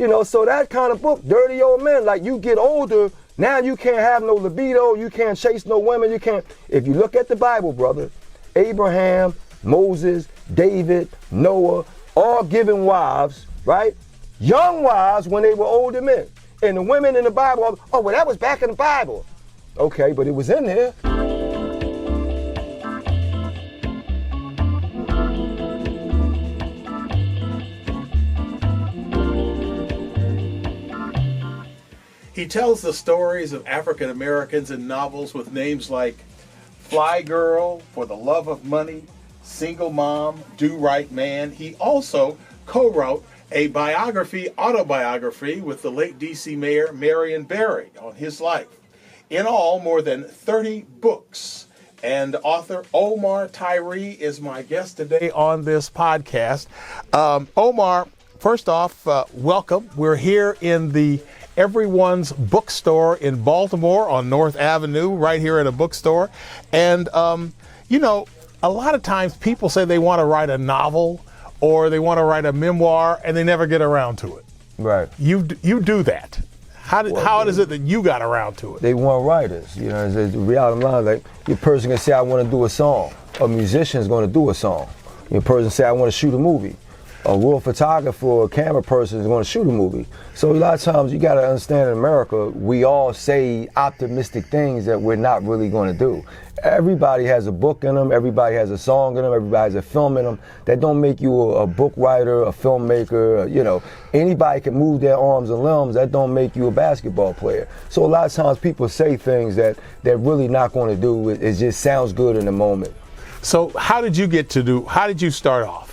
So that kind of book, Dirty Old Men, like you get older, now you can't have no libido, you can't chase no women, you can't. If you look at the Bible, brother, Abraham, Moses, David, Noah, all given wives, right? Young wives when they were older men. And the women in the Bible, oh, well, that was back in the Bible. Okay, but it was in there. He tells the stories of African Americans in novels with names like Fly Girl, For the Love of Money, Single Mom, Do Right Man. He also co-wrote a autobiography with the late D.C. Mayor Marion Barry on his life. In all, more than 30 books. And author Omar Tyree is my guest today on this podcast. Omar, first off, welcome. We're here in the Everyone's Bookstore in Baltimore on North Avenue, right here at a bookstore. And, a lot of times people say they want to write a novel or they want to write a memoir and they never get around to it. Right. You do that. How is it that you got around to it? They want writers. The reality line, like your person can say, I want to do a song. A musician is going to do a song. Your person say, I want to shoot a movie. A real photographer or a camera person is going to shoot a movie. So a lot of times you got to understand in America, we all say optimistic things that we're not really going to do. Everybody has a book in them, everybody has a song in them, everybody has a film in them. That don't make you a book writer, a filmmaker, anybody can move their arms and limbs, that don't make you a basketball player. So a lot of times people say things that they're really not going to do, it just sounds good in the moment. So how did you start off?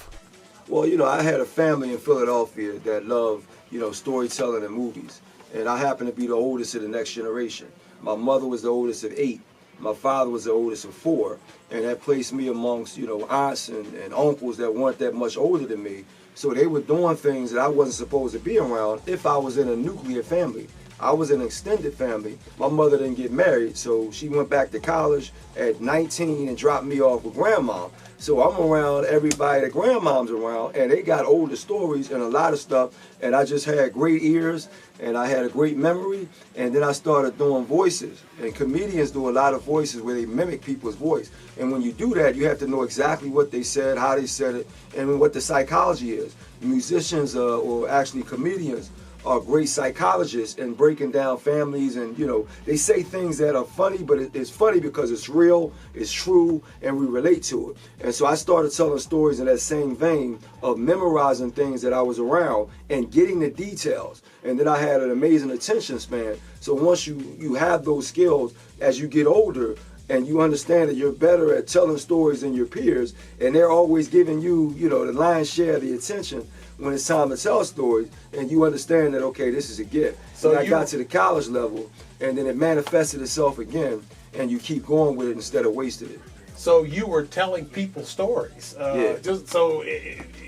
Well, I had a family in Philadelphia that loved, storytelling and movies. And I happened to be the oldest of the next generation. My mother was the oldest of 8. My father was the oldest of 4. And that placed me amongst, aunts and uncles that weren't that much older than me. So they were doing things that I wasn't supposed to be around if I was in a nuclear family. I was in an extended family. My mother didn't get married, so she went back to college at 19 and dropped me off with grandma. So I'm around everybody that grandmom's around, and they got older stories and a lot of stuff, and I just had great ears, and I had a great memory, and then I started doing voices. And comedians do a lot of voices where they mimic people's voice. And when you do that, you have to know exactly what they said, how they said it, and what the psychology is. Musicians, or actually comedians, are great psychologists in breaking down families, and they say things that are funny, but it's funny because it's real, it's true, and we relate to it. And so I started telling stories in that same vein of memorizing things that I was around and getting the details. And then I had an amazing attention span. So once you have those skills, as you get older, and you understand that you're better at telling stories than your peers, and they're always giving you, the lion's share of the attention when it's time to tell stories, and you understand that, okay, this is a gift. So I got to the college level, and then it manifested itself again, and you keep going with it instead of wasting it. So you were telling people stories. Yeah.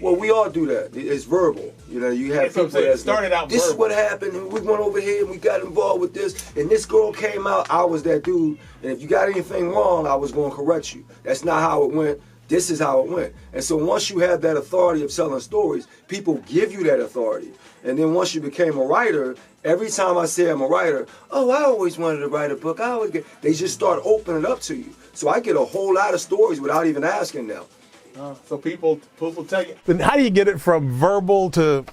Well, we all do that. It's verbal. You have people that started out. This verbal. is what happened, and we went over here and we got involved with this, and this girl came out. I was that dude, and if you got anything wrong, I was going to correct you. That's not how it went. This is how it went. And so once you have that authority of telling stories, people give you that authority. And then once you became a writer, every time I say I'm a writer, I always wanted to write a book. They just start opening up to you. So I get a whole lot of stories without even asking them. So people tell you. Then how do you get it from verbal to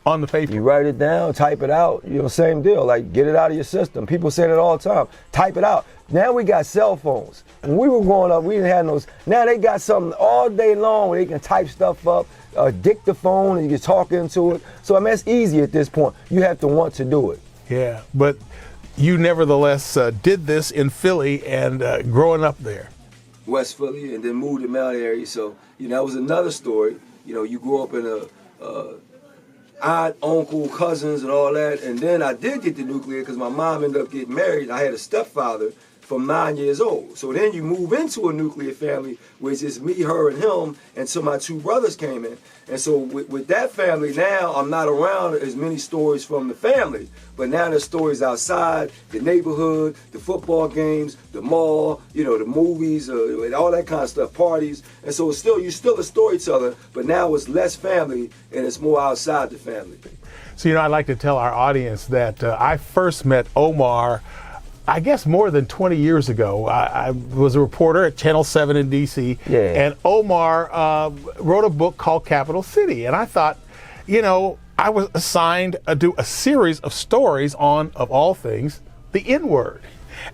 on the paper? You write it down, type it out, same deal. Like, get it out of your system. People say that all the time. Type it out. Now we got cell phones. When we were growing up, we didn't have those. Now they got something all day long where they can type stuff up, dictaphone, and you can talk into it. So, it's easy at this point. You have to want to do it. Yeah, but you nevertheless did this in Philly and growing up there. West Philly, and then moved to Mount Airy. So, that was another story. You grew up in a aunt, uncle, cousins, and all that. And then I did get the nuclear because my mom ended up getting married. I had a stepfather from 9 years old. So then you move into a nuclear family where it's just me, her, and him until my 2 brothers came in. And so with that family now, I'm not around as many stories from the family, but now there's stories outside, the neighborhood, the football games, the mall, the movies, and all that kind of stuff, parties. And so you're still a storyteller, but now it's less family and it's more outside the family. So, I'd like to tell our audience that I first met Omar, I guess more than 20 years ago. I was a reporter at Channel 7 in D.C. Yeah. And Omar wrote a book called Capital City. And I thought, I was assigned to do a series of stories on, of all things, the N-word.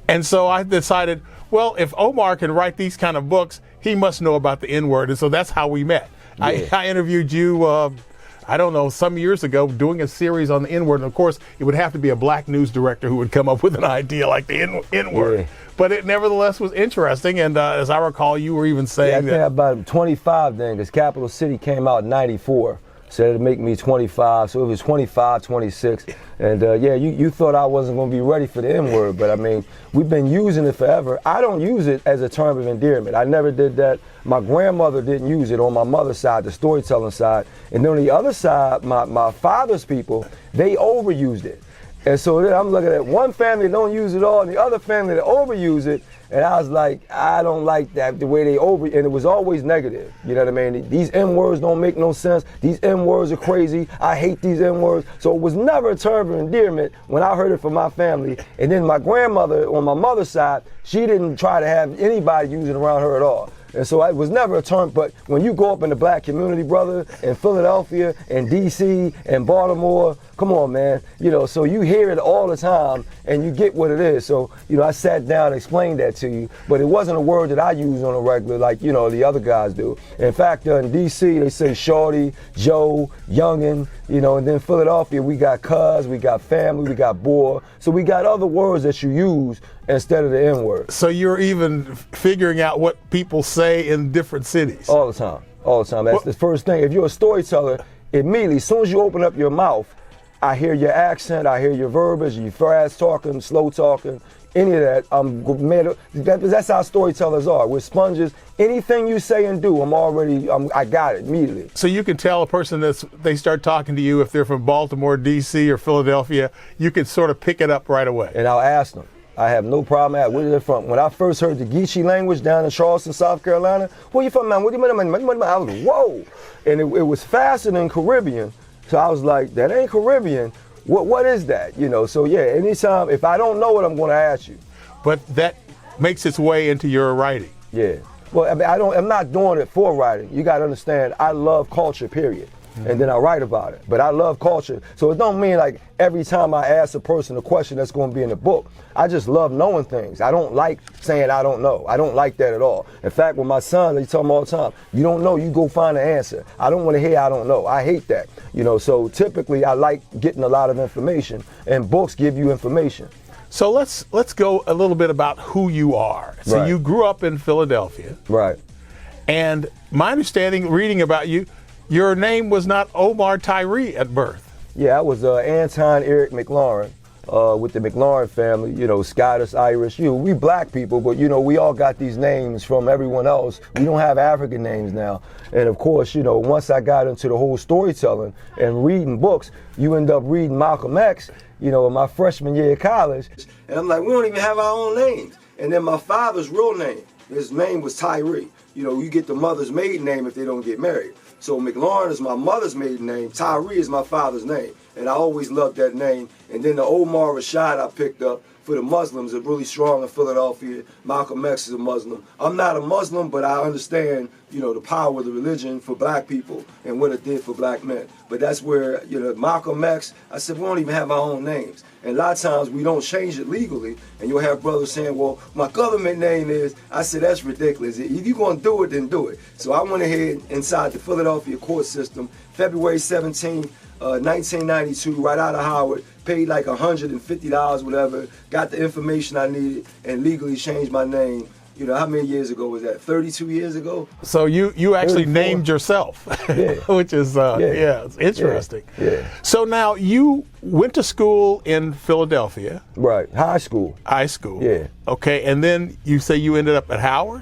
And so I decided, well, if Omar can write these kind of books, he must know about the N-word. And so that's how we met. Yeah. I interviewed you, I don't know, some years ago, doing a series on the N-word. And of course, it would have to be a black news director who would come up with an idea like the N-word. Yeah. But it nevertheless was interesting. And as I recall, you were even saying I think about 25 then, because Capital City came out in 94. So it'd make me 25, so it was 25, 26. And you thought I wasn't gonna be ready for the N-word, but I mean, we've been using it forever. I don't use it as a term of endearment. I never did that. My grandmother didn't use it on my mother's side, the storytelling side. And then on the other side, my father's people, they overused it. And so then I'm looking at one family that don't use it all, and the other family that overuse it. And I was like, I don't like that, the way they and it was always negative. You know what I mean? These N-words don't make no sense. These N-words are crazy. I hate these N-words. So it was never a term of endearment when I heard it from my family. And then my grandmother on my mother's side, she didn't try to have anybody use it around her at all. And so it was never a term, but when you go up in the black community, brother, in Philadelphia, in D.C., and Baltimore, come on, man. So you hear it all the time, and you get what it is. So, I sat down and explained that to you, but it wasn't a word that I use on a regular like, the other guys do. In fact, in D.C., they say shorty, Joe, youngin', and then Philadelphia, we got cuz, we got family, we got boy. So we got other words that you use instead of the N-word. So you're even figuring out what people say in different cities? All the time. All the time. That's the first thing. If you're a storyteller, immediately, as soon as you open up your mouth, I hear your accent, I hear your verbiage, you fast talking, slow talking, any of that. That's how storytellers are. We're sponges. Anything you say and do, I got it immediately. So you can tell a person they start talking to you if they're from Baltimore, D.C., or Philadelphia, you can sort of pick it up right away. And I'll ask them. I have no problem at where they're from. When I first heard the Geechee language down in Charleston, South Carolina, where you from, man? What do you mean? I was like, whoa. And it was faster than Caribbean. So I was like, that ain't Caribbean. What is that? So yeah, anytime, if I don't know it, I'm gonna ask you. But that makes its way into your writing. Yeah. Well, I mean, I'm not doing it for writing. You gotta understand, I love culture, period. And then I write about it. But I love culture. So it don't mean like every time I ask a person a question that's going to be in the book. I just love knowing things. I don't like saying I don't know. I don't like that at all. In fact, with my son, they tell me all the time, you don't know, you go find an answer. I don't want to hear I don't know. I hate that. So typically I like getting a lot of information, and books give you information. So let's go a little bit about who you are. So Right. You grew up in Philadelphia. Right. And my understanding, reading about you, your name was not Omar Tyree at birth. Yeah, I was Anton Eric McLaurin with the McLaurin family, Scottish, Irish. We black people, but we all got these names from everyone else. We don't have African names now. And of course, once I got into the whole storytelling and reading books, you end up reading Malcolm X, in my freshman year of college. And I'm like, we don't even have our own names. And then my father's real name, his name was Tyree. You get the mother's maiden name if they don't get married. So McLaurin is my mother's maiden name, Tyree is my father's name. And I always loved that name. And then the Omar Rashad I picked up for the Muslims are really strong in Philadelphia. Malcolm X is a Muslim. I'm not a Muslim, but I understand, the power of the religion for black people and what it did for black men. But that's where, Malcolm X, I said, we don't even have our own names. And a lot of times we don't change it legally. And you'll have brothers saying, well, my government name is, I said, that's ridiculous. If you're going to do it, then do it. So I went ahead inside the Philadelphia court system, February 17, 1992, right out of Howard, paid like $150, whatever, got the information I needed, and legally changed my name. How many years ago was that? 32 years ago? So you actually 34. named yourself, Yeah. which is, it's interesting. Yeah. So now you went to school in Philadelphia. Right. High school. High school. Yeah. Okay, and then you say you ended up at Howard?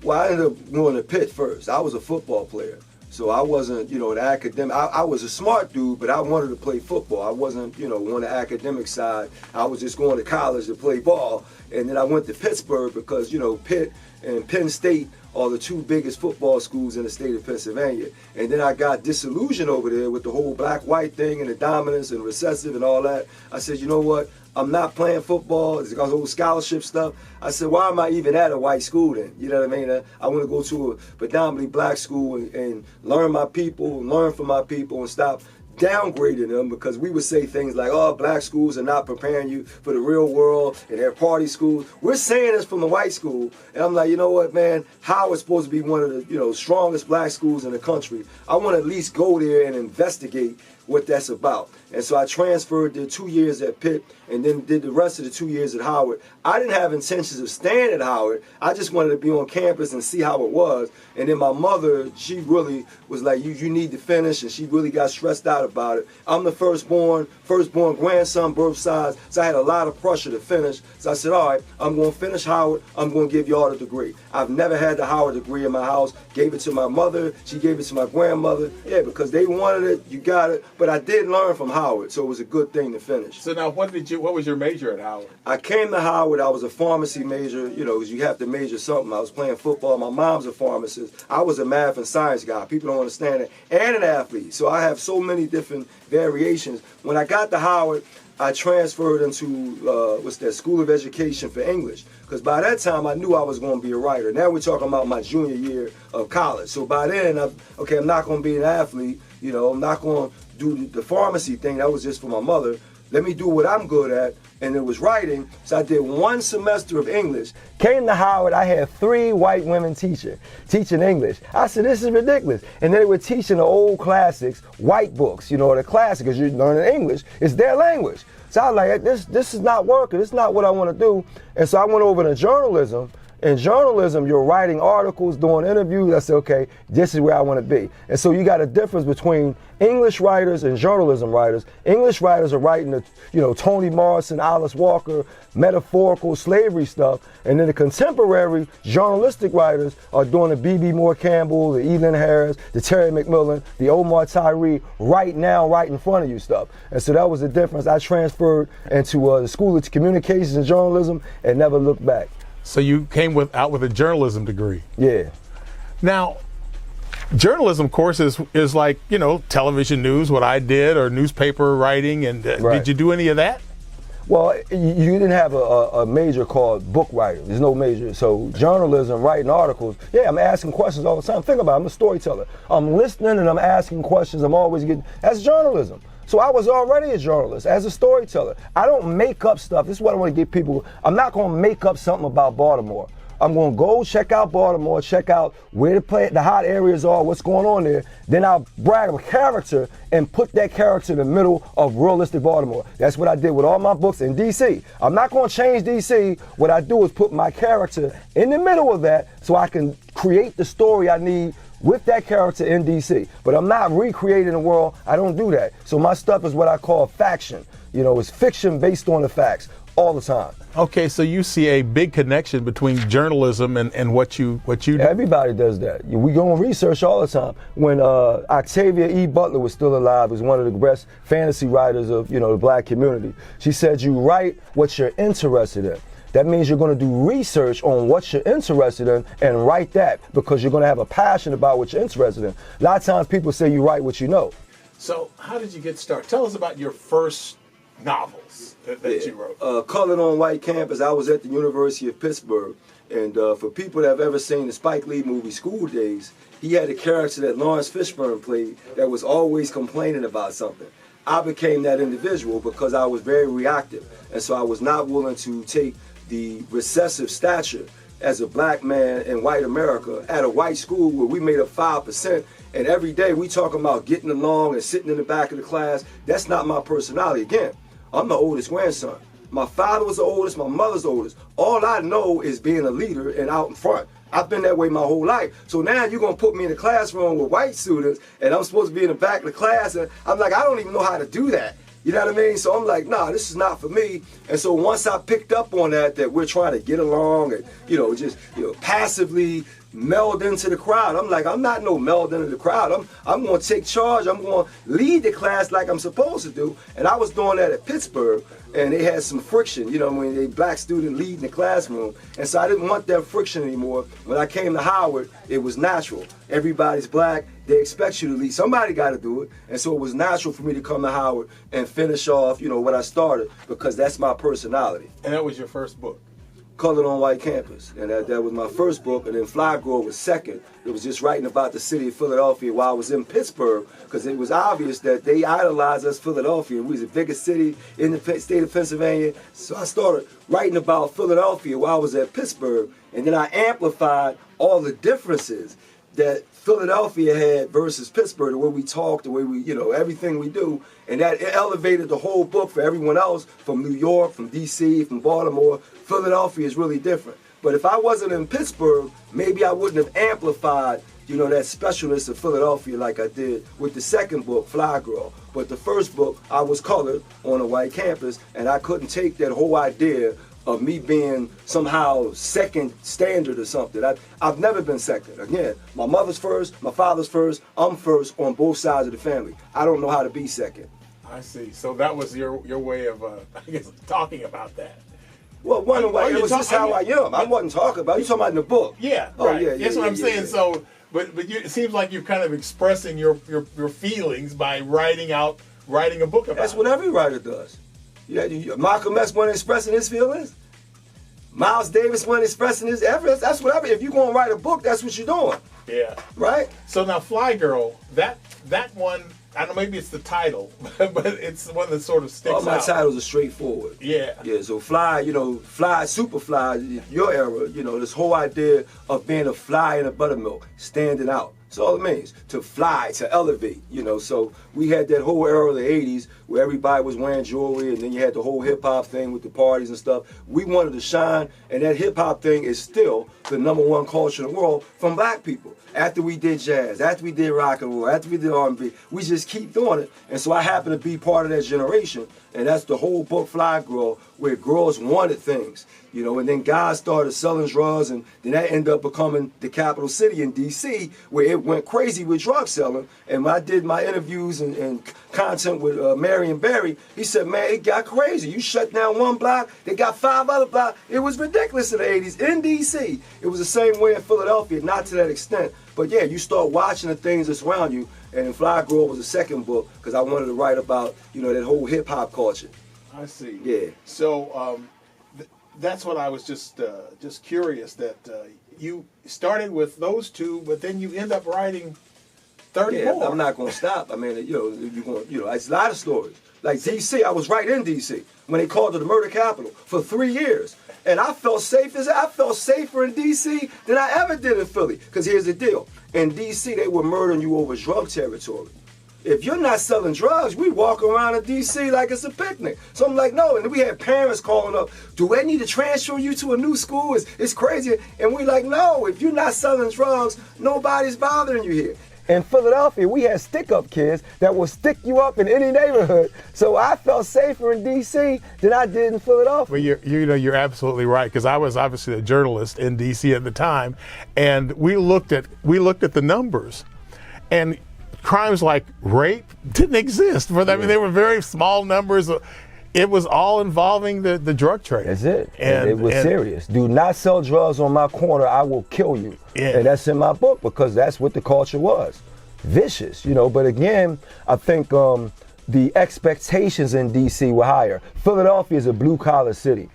Well, I ended up going to Pitt first. I was a football player. So I wasn't, an academic. I was a smart dude, but I wanted to play football. I wasn't, on the academic side. I was just going to college to play ball. And then I went to Pittsburgh because, Pitt and Penn State are the two biggest football schools in the state of Pennsylvania. And then I got disillusioned over there with the whole black-white thing and the dominance and recessive and all that. I said, you know what? I'm not playing football. It's got whole scholarship stuff. I said, why am I even at a white school then? You know what I mean? I want to go to a predominantly black school and learn my people, learn from my people, and stop downgrading them, because we would say things like, oh, black schools are not preparing you for the real world and they're party schools. We're saying this from the white school. And I'm like, you know what, man? Howard's supposed to be one of the strongest black schools in the country. I want to at least go there and investigate what that's about. And so I transferred to 2 years at Pitt and then did the rest of the 2 years at Howard. I didn't have intentions of staying at Howard. I just wanted to be on campus and see how it was. And then my mother, she really was like, you need to finish, and she really got stressed out about it. I'm the firstborn grandson, both sides, so I had a lot of pressure to finish. So I said, all right, I'm going to finish Howard. I'm going to give y'all the degree. I've never had the Howard degree in my house. Gave it to my mother. She gave it to my grandmother. Yeah, because they wanted it, you got it. But I did learn from Howard, so it was a good thing to finish. So now, what was your major at Howard? I came to Howard, I was a pharmacy major, because you have to major something. I was playing football. My mom's a pharmacist. I was a math and science guy. People don't understand it. And an athlete. So I have so many different variations. When I got to Howard, I transferred into, School of Education for English. Because by that time, I knew I was going to be a writer. Now we're talking about my junior year of college. So by then, I'm not going to be an athlete. I'm not going to do the pharmacy thing. That was just for my mother. Let me do what I'm good at, and it was writing. So I did 1 semester of English. Came to Howard, I had 3 white women teaching English. I said, this is ridiculous. And then they were teaching the old classics, white books, the classics, because you're learning English. It's their language. So I was like, this is not working. This is not what I want to do. And so I went over to journalism. In journalism, you're writing articles, doing interviews. I said, okay, this is where I want to be. And so you got a difference between English writers and journalism writers. English writers are writing the, Toni Morrison, Alice Walker, metaphorical slavery stuff. And then the contemporary journalistic writers are doing the B.B. Moore Campbell, the Evelyn Harris, the Terry McMillan, the Omar Tyree, right now, right in front of you stuff. And so that was the difference. I transferred into the School of Communications and Journalism and never looked back. So you came out with a journalism degree. Yeah. Now, journalism, of course, is like, television news, what I did, or newspaper writing. And right. Did you do any of that? Well, you didn't have a major called book writing. There's no major. So journalism, writing articles, yeah, I'm asking questions all the time. Think about it, I'm a storyteller. I'm listening and I'm asking questions. I'm always that's journalism. So I was already a journalist as a storyteller. I don't make up stuff. This is what I want to get people. I'm not going to make up something about Baltimore. I'm going to go check out Baltimore, check out where the hot areas are, what's going on there. Then I'll brag a character and put that character in the middle of realistic Baltimore. That's what I did with all my books in D.C. I'm not going to change D.C. What I do is put my character in the middle of that so I can create the story I need with that character in D.C. But I'm not recreating the world. I don't do that. So my stuff is what I call faction. It's fiction based on the facts all the time. Okay, so you see a big connection between journalism and what you do. Everybody does that. We go on research all the time. When Octavia E. Butler was still alive, was one of the best fantasy writers of the black community. She said, you write what you're interested in. That means you're going to do research on what you're interested in and write that, because you're going to have a passion about what you're interested in. A lot of times people say you write what you know. So how did you get started? Tell us about your first novels that you wrote. Colored on White Campus. I was at the University of Pittsburgh. And for people that have ever seen the Spike Lee movie School Days, he had a character that Lawrence Fishburne played that was always complaining about something. I became that individual because I was very reactive. And so I was not willing to take the recessive stature as a black man in white America at a white school where we made up 5%, and every day we talking about getting along and sitting in the back of the class. That's not my personality. Again, I'm the oldest grandson. My father was the oldest, my mother's the oldest. All I know is being a leader and out in front. I've been that way my whole life. So now you're gonna put me in the classroom with white students and I'm supposed to be in the back of the class, and I'm like, I don't even know how to do that. You know what I mean? So I'm like, nah, this is not for me. And so once I picked up on that we're trying to get along and, just passively meld into the crowd. I'm like, I'm not no meld into the crowd. I'm going to take charge. I'm going to lead the class like I'm supposed to do. And I was doing that at Pittsburgh, and they had some friction, you know, when they black student leading the classroom. And so I didn't want that friction anymore. When I came to Howard, it was natural. Everybody's black. They expect you to lead. Somebody got to do it. And so it was natural for me to come to Howard and finish off, you know, what I started, because that's my personality. And that was your first book? Colored on White Campus, and that was my first book, and then Fly Girl was second. It was just writing about the city of Philadelphia while I was in Pittsburgh, because it was obvious that they idolized us, Philadelphia. We was the biggest city in the state of Pennsylvania, so I started writing about Philadelphia while I was at Pittsburgh, and then I amplified all the differences that Philadelphia had versus Pittsburgh, the way we talk, the way we, you know, everything we do. And that it elevated the whole book for everyone else from New York, from DC, from Baltimore. Philadelphia is really different. But if I wasn't in Pittsburgh, maybe I wouldn't have amplified, you know, that specialness of Philadelphia like I did with the second book, Fly Girl. But the first book, I was colored on a white campus, and I couldn't take that whole idea of me being somehow second standard or something. I've never been second. Again, my mother's first, my father's first, I'm first on both sides of the family. I don't know how to be second. I see. So that was your way of, I guess, talking about that. Well, one way, it was just how I am. I wasn't talking about, you talking about in the book. Yeah, oh, right. Yeah, That's what I'm saying. Yeah. So, but it seems like you're kind of expressing your feelings by writing a book about That's what every writer does. Yeah, Malcolm X wasn't expressing his feelings. Miles Davis wasn't expressing his efforts. That's what if you're going to write a book, that's what you're doing. Yeah. Right? So now Fly Girl, that one, I don't know, maybe it's the title, but it's one that sort of sticks out. All my titles are straightforward. Yeah. Yeah, so Fly, you know, Fly, Super Fly, your era, you know, this whole idea of being a fly in a buttermilk, standing out. That's all it means, to fly, to elevate, you know. So we had that whole era of the 80s where everybody was wearing jewelry, and then you had the whole hip-hop thing with the parties and stuff. We wanted to shine, and that hip-hop thing is still the #1 culture in the world from black people. After we did jazz, after we did rock and roll, after we did R&B, we just keep doing it. And so I happen to be part of that generation, and that's the whole book, Fly Girl, where girls wanted things. You know, and then guys started selling drugs, and then that ended up becoming the capital city in D.C., where it went crazy with drug selling. And when I did my interviews and content with Marion Barry, he said, man, it got crazy. You shut down one block, they got 5 other blocks. It was ridiculous in the 80s in D.C. It was the same way in Philadelphia, not to that extent. But yeah, you start watching the things that's around you, and Fly Girl was the second book, because I wanted to write about, you know, that whole hip-hop culture. I see. Yeah. So, that's what I was just curious that you started with those two, but then you end up writing 30 Yeah, more. I'm not gonna stop. I mean, it's a lot of stories. Like DC, I was right in DC when they called it the murder capital for 3 years, and I felt safe I felt safer in DC than I ever did in Philly. Because here's the deal: in DC, they were murdering you over drug territory. If you're not selling drugs, we walk around in D.C. like it's a picnic. So I'm like, no. And then we had parents calling up, do they need to transfer you to a new school? It's crazy. And we like, no, if you're not selling drugs, nobody's bothering you here. In Philadelphia, we had stick-up kids that will stick you up in any neighborhood. So I felt safer in D.C. than I did in Philadelphia. Well, you're absolutely right, because I was obviously a journalist in D.C. at the time, and we looked at the numbers, and crimes like rape didn't exist for them. I mean, they were very small numbers. It was all involving the drug trade. That's it. And it was serious. Do not sell drugs on my corner, I will kill you. Yeah. And that's in my book, because that's what the culture was. Vicious, you know. But again, I think the expectations in D.C. were higher. Philadelphia is a blue-collar city.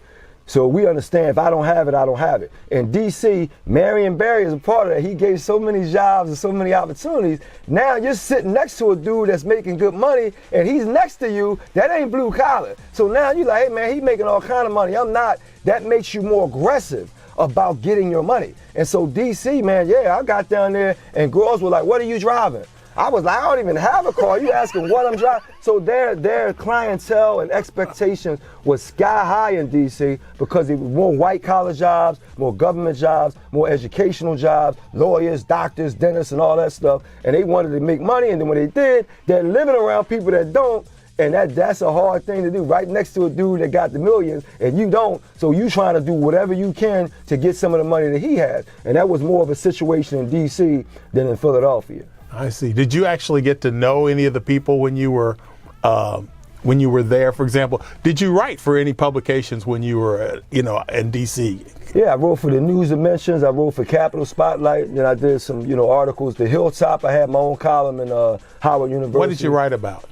So we understand, if I don't have it, I don't have it. In D.C., Marion Barry is a part of that. He gave so many jobs and so many opportunities. Now you're sitting next to a dude that's making good money, and he's next to you. That ain't blue collar. So now you're like, hey man, he making all kind of money. I'm not. That makes you more aggressive about getting your money. And so D.C., man, yeah, I got down there, and girls were like, what are you driving? I was like, I don't even have a car. You asking what I'm driving? So their clientele and expectations was sky high in D.C. because it was more white collar jobs, more government jobs, more educational jobs, lawyers, doctors, dentists, and all that stuff. And they wanted to make money. And then when they did, they're living around people that don't. And that's a hard thing to do, right next to a dude that got the millions and you don't. So you trying to do whatever you can to get some of the money that he has. And that was more of a situation in D.C. than in Philadelphia. I see. Did you actually get to know any of the people when you were there? For example, did you write for any publications when you were, in D.C.? Yeah, I wrote for the News Dimensions. I wrote for Capital Spotlight. Then I did some, articles. The Hilltop. I had my own column in Howard University. What did you write about?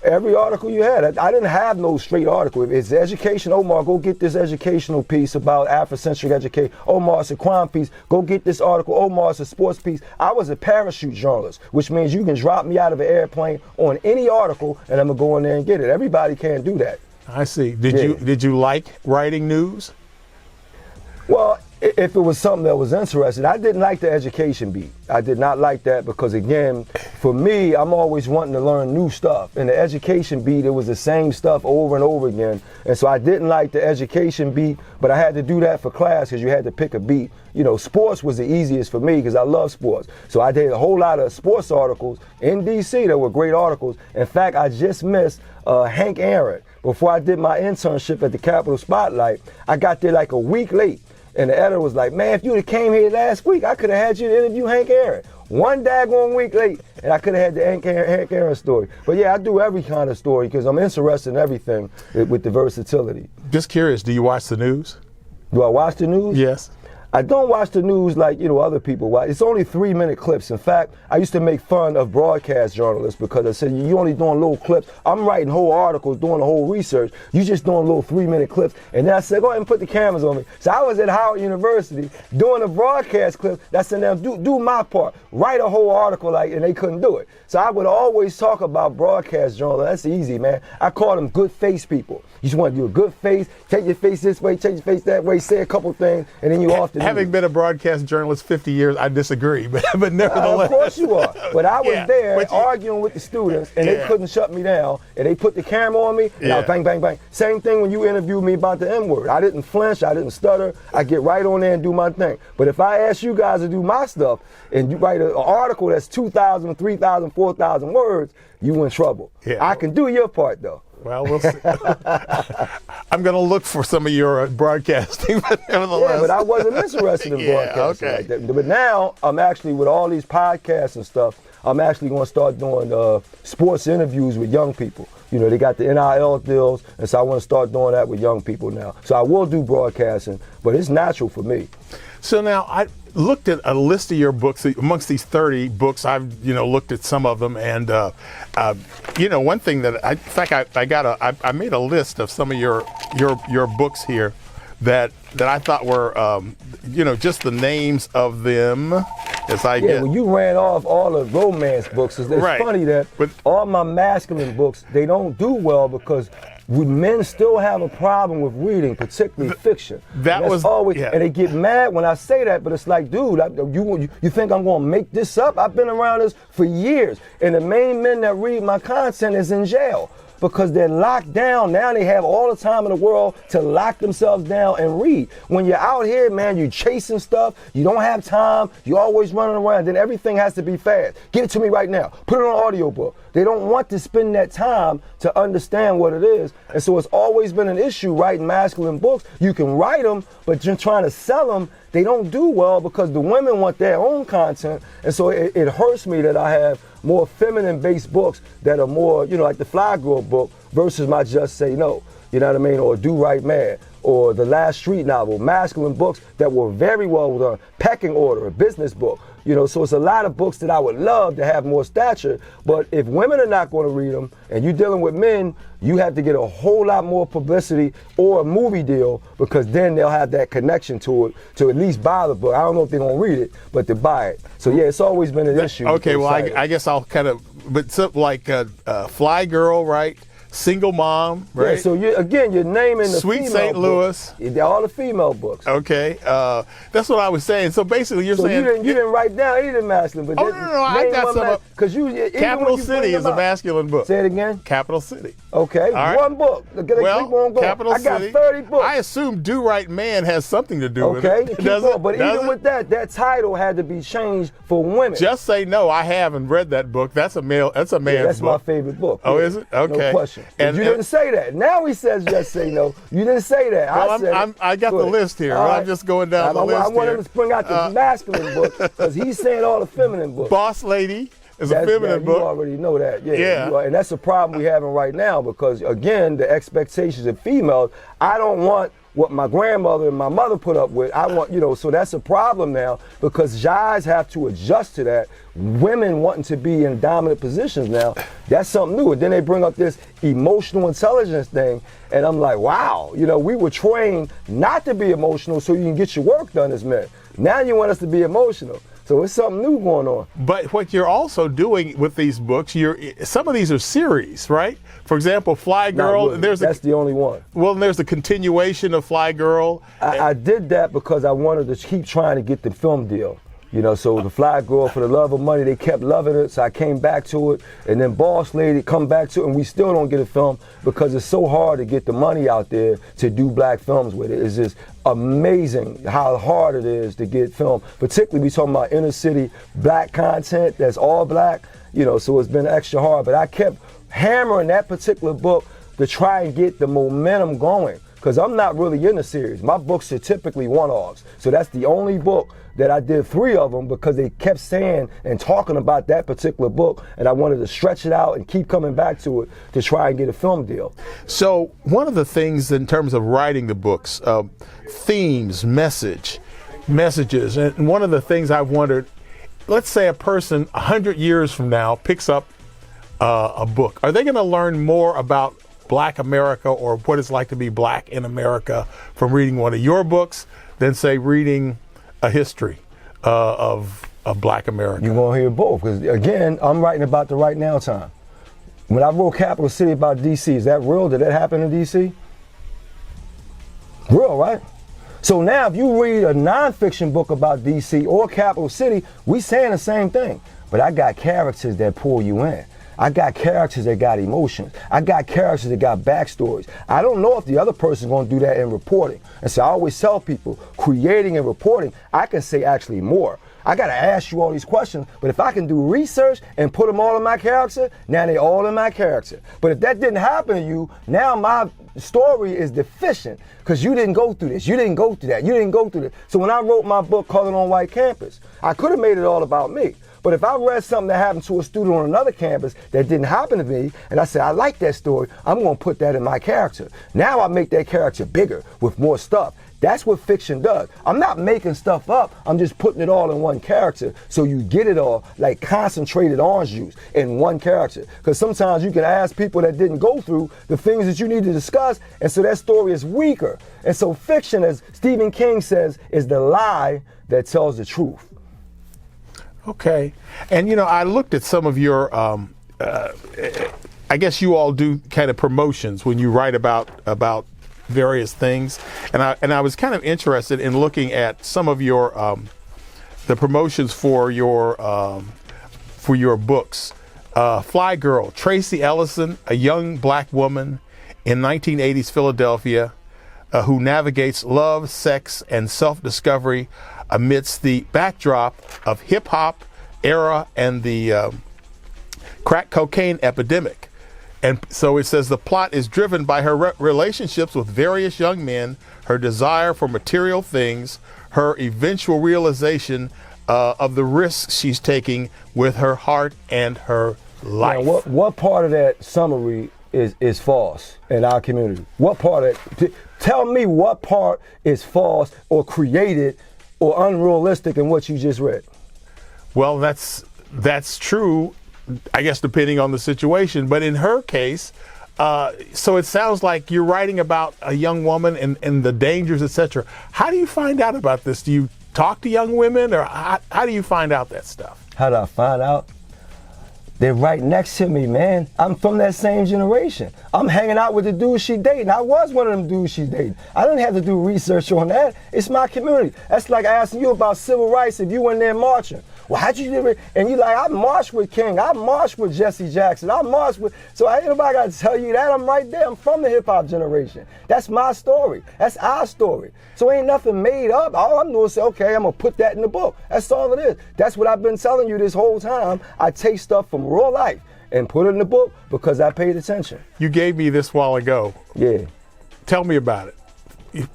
Every article you had. I didn't have no straight article. If it's education, Omar, go get this educational piece about Afrocentric education. Omar, it's a crime piece. Go get this article. Omar, it's a sports piece. I was a parachute journalist, which means you can drop me out of an airplane on any article and I'm going to go in there and get it. Everybody can't do that. I see. Did you like writing news? Well, if it was something that was interesting, I didn't like the education beat. I did not like that because, again, for me, I'm always wanting to learn new stuff. In the education beat, it was the same stuff over and over again. And so I didn't like the education beat, but I had to do that for class because you had to pick a beat. Sports was the easiest for me because I love sports. So I did a whole lot of sports articles in D.C. that were great articles. In fact, I just missed Hank Aaron. Before I did my internship at the Capital Spotlight, I got there like a week late. And the editor was like, man, if you'd have came here last week, I could have had you to interview Hank Aaron. One daggone week late, and I could have had the Hank Aaron story. But yeah, I do every kind of story because I'm interested in everything with the versatility. Just curious, do you watch the news? Do I watch the news? Yes. I don't watch the news like, other people watch. It's only 3-minute clips. In fact, I used to make fun of broadcast journalists because I said, you only doing little clips. I'm writing whole articles, doing the whole research. You just doing little 3-minute clips. And then I said, go ahead and put the cameras on me. So I was at Howard University doing a broadcast clip. That's in them, do my part. Write a whole article and they couldn't do it. So I would always talk about broadcast journalists. That's easy, man. I call them good face people. You just want to do a good face, take your face this way, take your face that way, say a couple things, and then you off the Having been a broadcast journalist 50 years, I disagree, but nevertheless. Of course you are. But I was there arguing with the students, and they couldn't shut me down, and they put the camera on me, and I was bang, bang, bang. Same thing when you interviewed me about the N-word. I didn't flinch, I didn't stutter. I get right on there and do my thing. But if I ask you guys to do my stuff, and you write an article that's 2,000, 3,000, 4,000 words, you in trouble. Yeah. I can do your part, though. Well, we'll see. I'm going to look for some of your broadcasting, but nevertheless. Yeah, but I wasn't interested in broadcasting like that. But now I'm actually, with all these podcasts and stuff, I'm actually going to start doing sports interviews with young people. They got the NIL deals, and so I want to start doing that with young people now. So I will do broadcasting, but it's natural for me. So now I looked at a list of your books. Amongst these 30 books, I've looked at some of them, and one thing that I made a list of some of your books here that I thought were just the names of them as I get. When you ran off all the romance books, it's funny that all my masculine books, they don't do well because men still have a problem with reading, particularly fiction. That's always, and they get mad when I say that, but it's like, dude, you think I'm going to make this up? I've been around this for years, and the main men that read my content is in jail because they're locked down. Now they have all the time in the world to lock themselves down and read. When you're out here, man, you're chasing stuff, you don't have time, you're always running around, then everything has to be fast. Get it to me right now. Put it on audiobook. They don't want to spend that time to understand what it is. And so it's always been an issue writing masculine books. You can write them, but you're trying to sell them, they don't do well because the women want their own content. And so it hurts me that I have more feminine-based books that are more, like the Fly Girl book versus my Just Say No, you know what I mean? Or Do Right Man, or the last street novel, masculine books that were very well done, Pecking Order, a business book. So it's a lot of books that I would love to have more stature, but if women are not going to read them and you're dealing with men, you have to get a whole lot more publicity or a movie deal because then they'll have that connection to it to at least buy the book. I don't know if they're going to read it, but to buy it. So yeah, it's always been an issue. Okay, well, I guess I'll kind of, but something like Fly Girl, right? Single Mom, right? Yeah, so you're naming the Sweet female St. Louis. Books. All the female books. Okay, that's what I was saying. So basically, you're saying you didn't write down any of the masculine, but no, I got some. Because Capital City is a masculine book. Say it again. Capital City. Okay, right. One book. Well, Capital City. I got City. 30 books. I assume Do Right Man has something to do with it. it. Keep going. But even with that title had to be changed for women. Just Say No. I haven't read that book. That's a male. That's a man's that's book. my favorite book. Oh, is it? Okay. No question. And you didn't say that. Now he says Just Say No. You didn't say that. Well, I got the list here. Right. I'm just going down the list I want him to bring out the masculine book because he's saying all the feminine books. Boss Lady is a feminine book. You already know that. Yeah. And that's a problem we're having right now because, again, the expectations of females, I don't want what my grandmother and my mother put up with. I want, so that's a problem now because guys have to adjust to that. Women wanting to be in dominant positions now, that's something new. And then they bring up this emotional intelligence thing, and I'm like, wow, we were trained not to be emotional so you can get your work done as men. Now you want us to be emotional. So it's something new going on. But what you're also doing with these books, some of these are series, right? For example, Fly Girl. Really. That's the only one. Well, there's a continuation of Fly Girl. I did that because I wanted to keep trying to get the film deal. So the Fly Girl, For the Love of Money, they kept loving it, so I came back to it. And then Boss Lady, come back to it, and we still don't get a film because it's so hard to get the money out there to do black films with it. It's just amazing how hard it is to get film. Particularly, we talking about inner city black content that's all black, so it's been extra hard. But I kept hammering that particular book to try and get the momentum going because I'm not really in the series. My books are typically one-offs. So that's the only book that I did 3 of them because they kept saying and talking about that particular book, and I wanted to stretch it out and keep coming back to it to try and get a film deal. So one of the things in terms of writing the books, themes, messages, and one of the things I've wondered, let's say a person 100 years from now picks up a book. Are they going to learn more about Black America or what it's like to be black in America from reading one of your books than, say, reading a history of Black America? You're going to hear both because, again, I'm writing about the right now time. When I wrote Capital City about D.C., is that real? Did that happen in D.C.? Real, right? So now if you read a nonfiction book about D.C. or Capital City, we saying the same thing. But I got characters that pull you in. I got characters that got emotions. I got characters that got backstories. I don't know if the other person's gonna do that in reporting. And so I always tell people, creating and reporting, I can say actually more. I gotta ask you all these questions, but if I can do research and put them all in my character, now they all in my character. But if that didn't happen to you, now my story is deficient because you didn't go through this, you didn't go through that, you didn't go through that. So when I wrote my book, Colored on White Campus, I could have made it all about me. But if I read something that happened to a student on another campus that didn't happen to me, and I said, I like that story, I'm gonna put that in my character. Now I make that character bigger with more stuff. That's what fiction does. I'm not making stuff up, I'm just putting it all in one character so you get it all like concentrated orange juice in one character. Because sometimes you can ask people that didn't go through the things that you need to discuss, and so that story is weaker. And so fiction, as Stephen King says, is the lie that tells the truth. Okay. And, I looked at some of your, I guess you all do kind of promotions when you write about various things. And I was kind of interested in looking at some of your, the promotions for your books. Fly Girl, Tracy Ellison, a young black woman in 1980s Philadelphia who navigates love, sex, and self-discovery amidst the backdrop of hip-hop era and the crack cocaine epidemic. And so it says the plot is driven by her relationships with various young men, her desire for material things, her eventual realization of the risks she's taking with her heart and her life. Now, what part of that summary is false in our community? What part of it? Tell me what part is false or created or unrealistic in what you just read? Well, that's true, I guess, depending on the situation. But in her case, so it sounds like you're writing about a young woman and the dangers, etc. How do you find out about this? Do you talk to young women, or how do you find out that stuff? How do I find out? They're right next to me, man. I'm from that same generation. I'm hanging out with the dudes she dating. I was one of them dudes she dating. I didn't have to do research on that. It's my community. That's like asking you about civil rights if you went there marching. Well, how'd you do it? And you like, I marched with King. I marched with Jesse Jackson. I marched with, so ain't nobody got to tell you that. I'm right there. I'm from the hip hop generation. That's my story. That's our story. So ain't nothing made up. All I'm doing is say, okay, I'm going to put that in the book. That's all it is. That's what I've been telling you this whole time. I take stuff from real life and put it in the book because I paid attention. You gave me this while ago. Yeah. Tell me about it.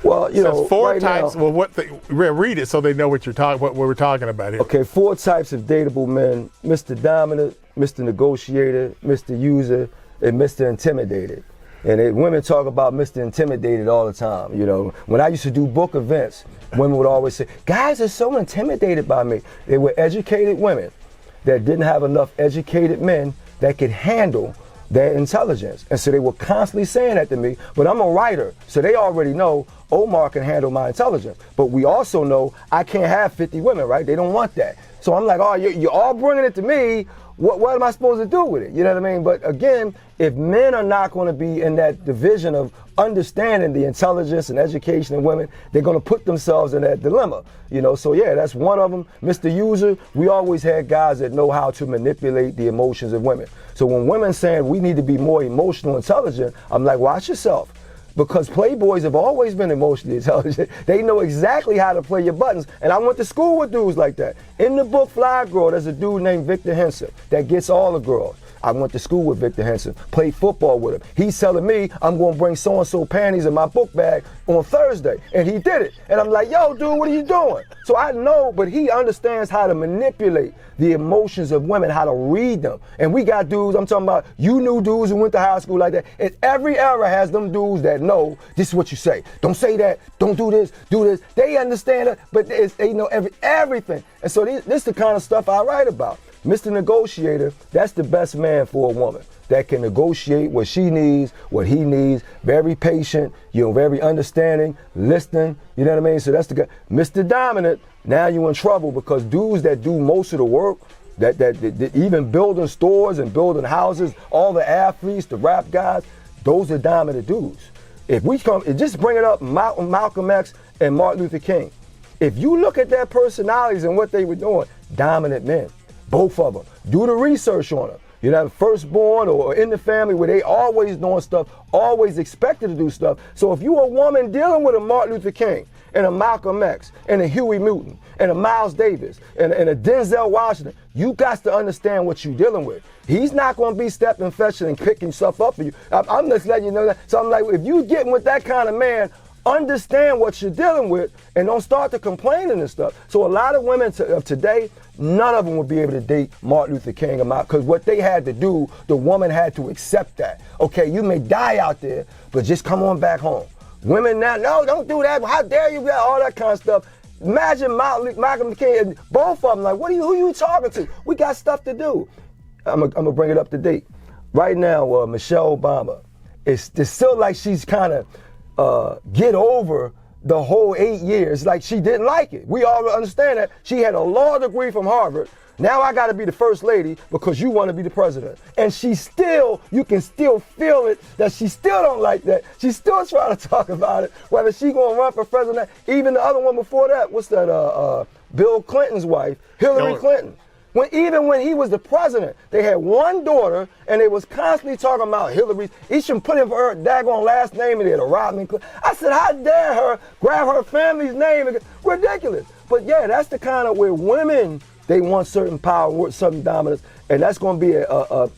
Well, you know, four right types. Now, well, read it so they know what what we're talking about here. Okay, 4 types of dateable men: Mr. Dominant, Mr. Negotiator, Mr. User, and Mr. Intimidated. And women talk about Mr. Intimidated all the time. You know, when I used to do book events, women would always say, "Guys are so intimidated by me." They were educated women that didn't have enough educated men that could handle their intelligence. And so they were constantly saying that to me, but I'm a writer, so they already know Omar can handle my intelligence. But we also know I can't have 50 women, right? They don't want that. So I'm like, oh, you're all bringing it to me. What am I supposed to do with it? You know what I mean? But again, if men are not going to be in that division of understanding the intelligence and education of women, they're going to put themselves in that dilemma. You know, so yeah, that's one of them. Mr. User, we always had guys that know how to manipulate the emotions of women. So when women saying we need to be more emotional intelligent, I'm like, watch yourself. Because playboys have always been emotionally intelligent. They know exactly how to play your buttons. And I went to school with dudes like that. In the book Fly Girl, there's a dude named Victor Henson that gets all the girls. I went to school with Victor Henson, played football with him. He's telling me I'm going to bring so-and-so panties in my book bag on Thursday. And he did it. And I'm like, yo, dude, what are you doing? So I know, but he understands how to manipulate the emotions of women, how to read them. And we got dudes, I'm talking about, you knew dudes who went to high school like that. And every era has them dudes that know this is what you say. Don't say that. Don't do this. Do this. They understand it, but they know everything. And so this is the kind of stuff I write about. Mr. Negotiator, that's the best man for a woman that can negotiate what she needs, what he needs, very patient, you know, very understanding, listening, you know what I mean? So that's the guy. Mr. Dominant, now you're in trouble because dudes that do most of the work, that even building stores and building houses, all the athletes, the rap guys, those are dominant dudes. If we just bring it up, Malcolm X and Martin Luther King. If you look at their personalities and what they were doing, dominant men. Both of them. Do the research on them. You know, firstborn or in the family where they always doing stuff, always expected to do stuff. So if you're a woman dealing with a Martin Luther King and a Malcolm X and a Huey Newton and a Miles Davis and a Denzel Washington, you got to understand what you're dealing with. He's not going to be stepping, fetching, and picking stuff up for you. I'm just letting you know that. So I'm like, if you getting with that kind of man, understand what you're dealing with and don't start to complaining and stuff. So a lot of women of today, none of them would be able to date Martin Luther King because what they had to do, the woman had to accept that. Okay, you may die out there, but just come on back home. Women now, no, don't do that. How dare you? All that kind of stuff. Imagine Malcolm King and both of them like, who you talking to? We got stuff to do. I'm gonna bring it up to date. Right now, Michelle Obama, it's still like she's kind of get over the whole 8 years like she didn't like it. We all understand that. She had a law degree from Harvard. Now I got to be the first lady because you want to be the president. And she still, you can still feel it that she still don't like that. She's still trying to talk about it, whether she going to run for president. Even the other one before that, what's that, Bill Clinton's wife, Hillary Clinton. Even when he was the president, they had one daughter, and they was constantly talking about Hillary. He shouldn't put in for her daggone last name in there, the Rodman. I said, how dare her grab her family's name? Ridiculous. But yeah, that's the kind of where women, they want certain power, certain dominance, and that's going to be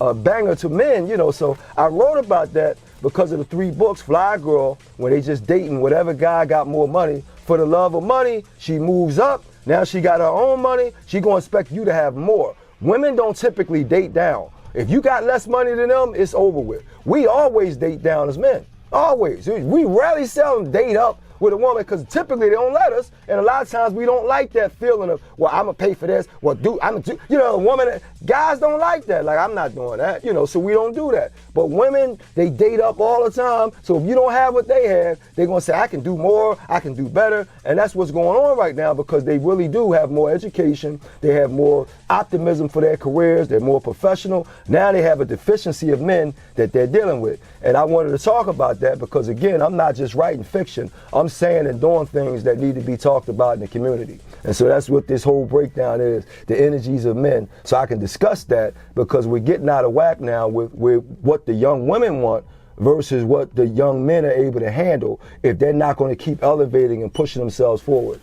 a banger to men, you know. So I wrote about that because of the 3 books, Fly Girl, where they just dating whatever guy got more money. For the love of money, she moves up. Now she got her own money, she gonna expect you to have more. Women don't typically date down. If you got less money than them, it's over with. We always date down as men, always. We rarely seldom date up with a woman because typically they don't let us, and a lot of times we don't like that feeling of, well, I'm gonna pay for this, well, I'm gonna do, you know, a woman, guys don't like that, like I'm not doing that, you know, so we don't do that. But women, they date up all the time. So if you don't have what they have, they're going to say, I can do more, I can do better. And that's what's going on right now, because they really do have more education. They have more optimism for their careers. They're more professional. Now they have a deficiency of men that they're dealing with. And I wanted to talk about that because, again, I'm not just writing fiction. I'm saying and doing things that need to be talked about in the community. And so that's what this whole breakdown is, the energies of men. So I can discuss that, because we're getting out of whack now with what the young women want versus what the young men are able to handle if they're not going to keep elevating and pushing themselves forward.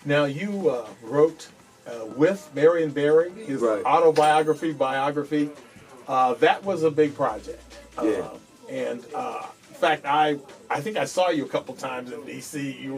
Now, you wrote with Marion Barry, his Right. biography. That was a big project. Yeah. In fact, I think I saw you a couple times in D.C.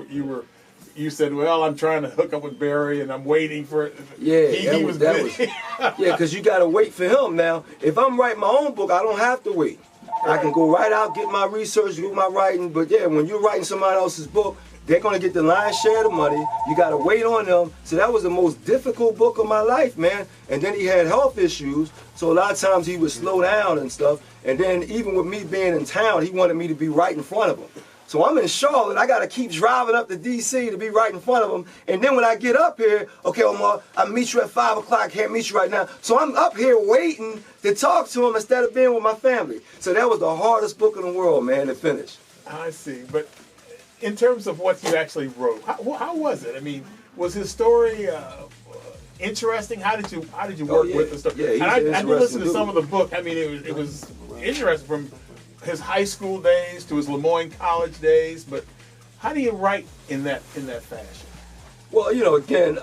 You said, well, I'm trying to hook up with Barry and I'm waiting for it. Yeah, He was busy. yeah, because you got to wait for him now. If I'm writing my own book, I don't have to wait. I can go right out, get my research, do my writing. But yeah, when you're writing somebody else's book, they're going to get the lion's share of the money. You got to wait on them. So that was the most difficult book of my life, man. And then he had health issues. So a lot of times he would slow down and stuff. And then even with me being in town, he wanted me to be right in front of him. So I'm in Charlotte. I got to keep driving up to D.C. to be right in front of him. And then when I get up here, okay, Omar, I'll meet you at 5 o'clock. Can't meet you right now. So I'm up here waiting to talk to him instead of being with my family. So that was the hardest book in the world, man, to finish. I see. But in terms of what you actually wrote, how was it? I mean, was his story interesting? How did you work with the story? Yeah, he's and I did listen to dude. some of the book. I mean, it was interesting from his high school days to his Lemoyne College days. But how do you write in that fashion? Well, you know, again,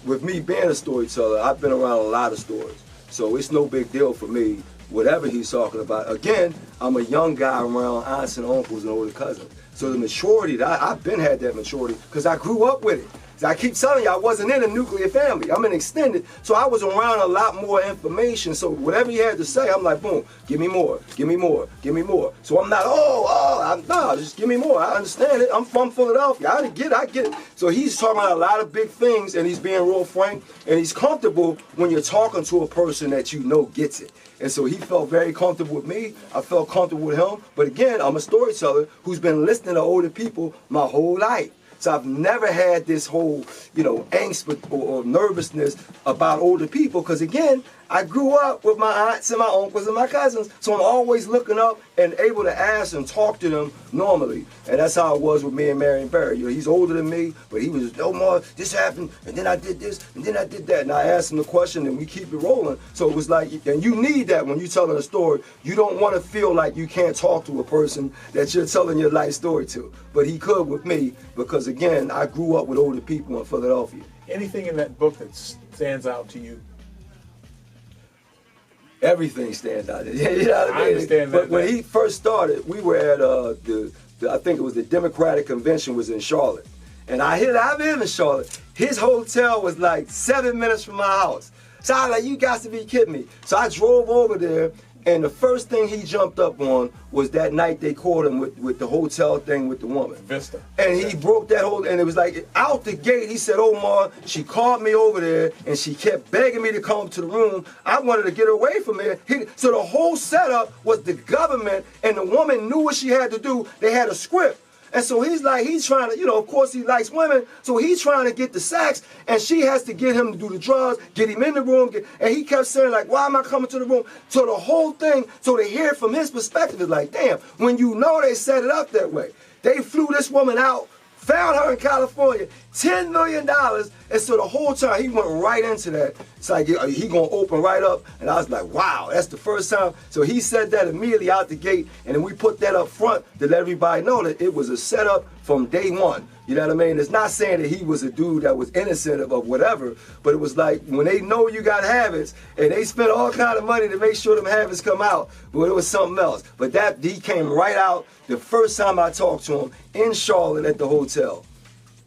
with me being a storyteller, I've been around a lot of stories. So it's no big deal for me, whatever he's talking about. Again, I'm a young guy around aunts and uncles and older cousins. So the maturity, I've been had that maturity because I grew up with it. So I keep telling you, I wasn't in a nuclear family. I'm an extended, so I was around a lot more information. So whatever he had to say, I'm like, boom, give me more, give me more, give me more. So I'm not, no, just give me more. I understand it. I'm from Philadelphia. I get it. So he's talking about a lot of big things, and he's being real frank, and he's comfortable when you're talking to a person that you know gets it. And so he felt very comfortable with me. I felt comfortable with him. But again, I'm a storyteller who's been listening to older people my whole life. So I've never had this whole, angst or nervousness about older people. Because again, I grew up with my aunts and my uncles and my cousins. So I'm always looking up and able to ask and talk to them normally. And that's how it was with me and Marion Barry. He's older than me, but he was, Omar, this happened, and then I did this, and then I did that. And I asked him the question, and we keep it rolling. So it was like, and you need that when you're telling a story. You don't want to feel like you can't talk to a person that you're telling your life story to. But he could with me, because again, I grew up with older people in Philadelphia. Anything in that book that stands out to you? Everything stands out. You know what I mean? I understand that. But when he first started, we were at I think it was the Democratic Convention was in Charlotte. And I live in Charlotte. His hotel was like 7 minutes from my house. So I was like, you got to be kidding me. So I drove over there, and the first thing he jumped up on was that night they caught him with the hotel thing with the woman. Vista. And he broke that whole, and it was like out the gate, he said, Omar, she called me over there and she kept begging me to come up to the room. I wanted to get her away from there. So the whole setup was the government, and the woman knew what she had to do. They had a script. And so he's trying to, of course he likes women, so he's trying to get the sex, and she has to get him to do the drugs, get him in the room, and he kept saying, like, why am I coming to the room? So the whole thing, so to hear it from his perspective is like, damn, when you know they set it up that way. They flew this woman out, found her in California, $10 million, and so the whole time he went right into that. It's like he gonna open right up, and I was like, wow, that's the first time. So he said that immediately out the gate, and then we put that up front to let everybody know that it was a setup from day one. You know what I mean? It's not saying that he was a dude that was innocent of whatever, but it was like when they know you got habits, and they spend all kind of money to make sure them habits come out, but it was something else. But that he came right out the first time I talked to him in Charlotte at the hotel.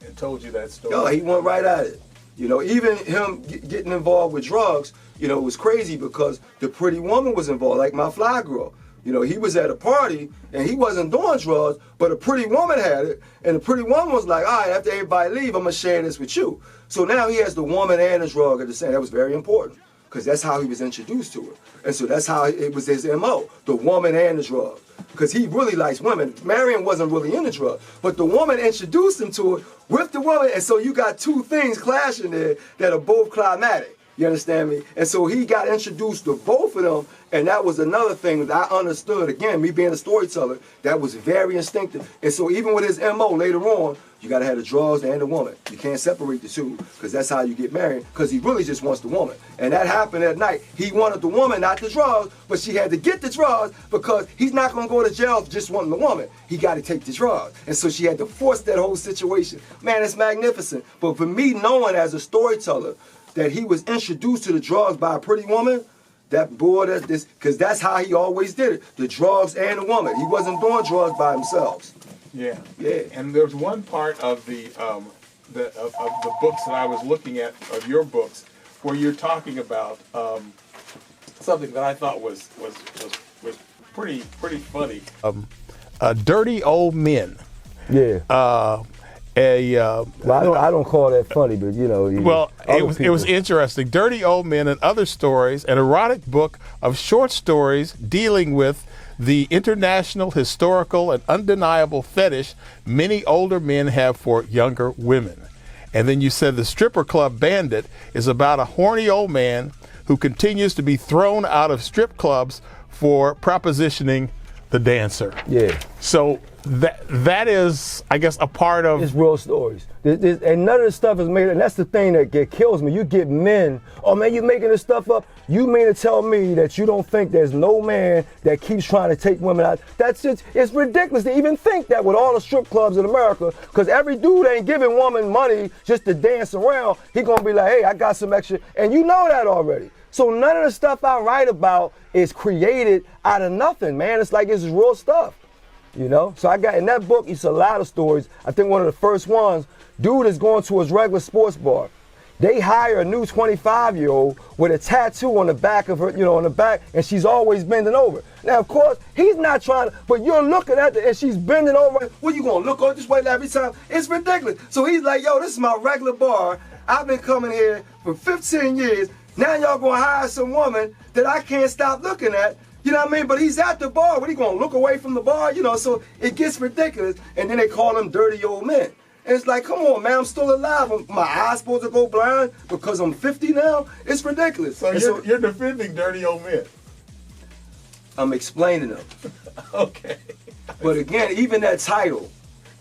And told you that story. Oh, he went right at it. Even him getting involved with drugs, it was crazy because the pretty woman was involved, like my fly girl. He was at a party and he wasn't doing drugs, but a pretty woman had it, and the pretty woman was like, all right, after everybody leave, I'm gonna share this with you. So now he has the woman and the drug at the same. That was very important. because that's how he was introduced to her. And so that's how it was his MO, the woman and the drug. Because he really likes women. Marion wasn't really into drugs, but the woman introduced him to it with the woman, and so you got two things clashing there that are both climatic. You understand me? And so he got introduced to both of them, and that was another thing that I understood. Again, me being a storyteller, that was very instinctive. And so even with his MO later on, you gotta have the drugs and the woman. You can't separate the two, because that's how you get married, because he really just wants the woman. And that happened at night. He wanted the woman, not the drugs, but she had to get the drugs because he's not gonna go to jail for just wanting the woman. He gotta take the drugs. And so she had to force that whole situation. Man, it's magnificent. But for me, knowing as a storyteller, that he was introduced to the drugs by a pretty woman, that boy, because that's how he always did it, the drugs and the woman. He wasn't doing drugs by himself. Yeah. Yeah. And there's one part of the books that I was looking at, of your books, where you're talking about something that I thought was pretty funny. Dirty old men. Yeah. Well, I don't call that funny, but you know. Well, it was interesting. Dirty Old Men and Other Stories, an erotic book of short stories dealing with the international, historical, and undeniable fetish many older men have for younger women. And then you said The Stripper Club Bandit is about a horny old man who continues to be thrown out of strip clubs for propositioning the dancer. Yeah. So that is, I guess, a part of... It's real stories. And none of this stuff is made, and that's the thing that kills me. You get men, oh man, you making this stuff up? You mean to tell me that you don't think there's no man that keeps trying to take women out? That's just, it's ridiculous to even think that with all the strip clubs in America, because every dude ain't giving woman money just to dance around. He gonna be like, hey, I got some extra, and you know that already. So none of the stuff I write about is created out of nothing, man. It's like it's real stuff. You know, so I got in that book, it's a lot of stories. I think one of the first ones, dude is going to his regular sports bar. They hire a new 25-year-old with a tattoo on the back of her, you know, on the back, and she's always bending over. Now, of course, he's not trying to, but you're looking at it and she's bending over. What, you gonna look on this way every time? It's ridiculous. So he's like, yo, this is my regular bar. I've been coming here for 15 years. Now y'all gonna hire some woman that I can't stop looking at. You know what I mean? But he's at the bar. What, he gonna look away from the bar? You know, so it gets ridiculous. And then they call him dirty old men. And it's like, come on, man, I'm still alive. My eyes supposed to go blind because I'm 50 now? It's ridiculous. So you're defending dirty old men. I'm explaining them. Okay. But again, even that title,